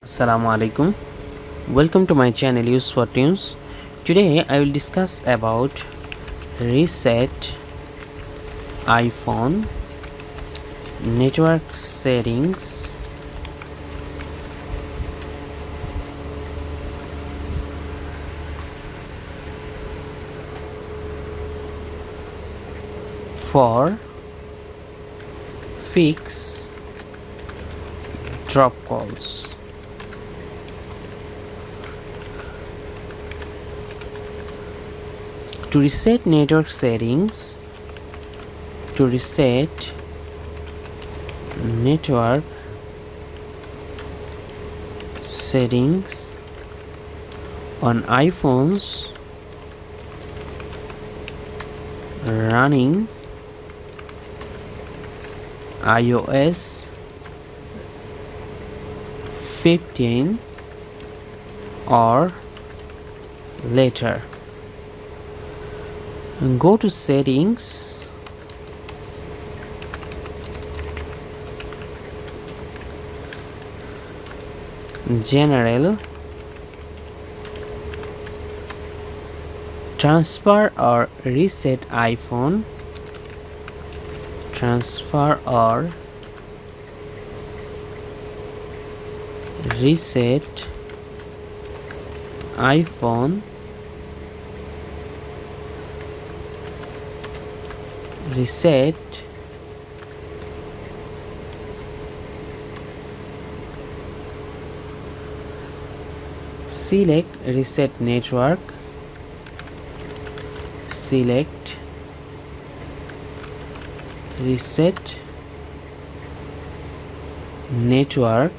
Assalamu alaikum. Welcome to my channel Use for Tunes. Today I will discuss about reset iPhone network settings for fix drop calls. To reset network settings, network settings on iPhones running iOS 15 or later. Go to settings, general, transfer or reset iPhone, transfer or reset iPhone, reset select reset network, select reset network,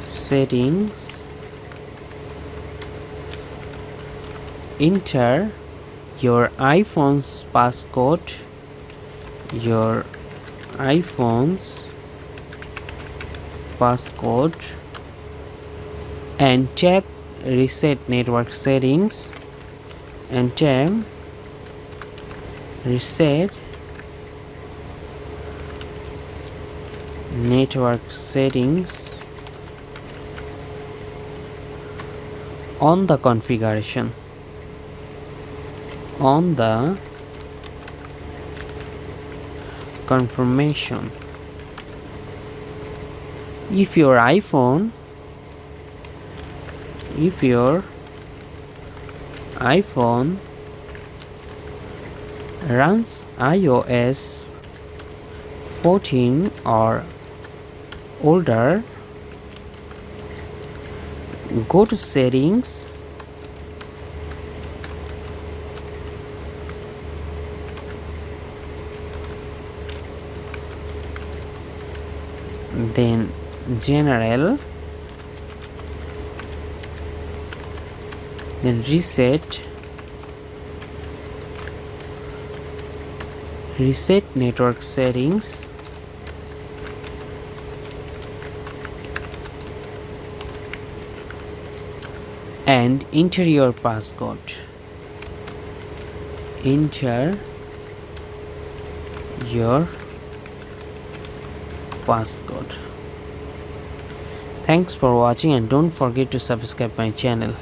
settings, enter your iPhone's passcode, your iPhone's passcode, and tap reset network settings and tap reset network settings on the configuration. On the confirmation, if your iPhone runs iOS 14 or older, go to settings, then general, then reset network settings, and enter your passcode. Enter your passcode. Thanks for watching and don't forget to subscribe my channel.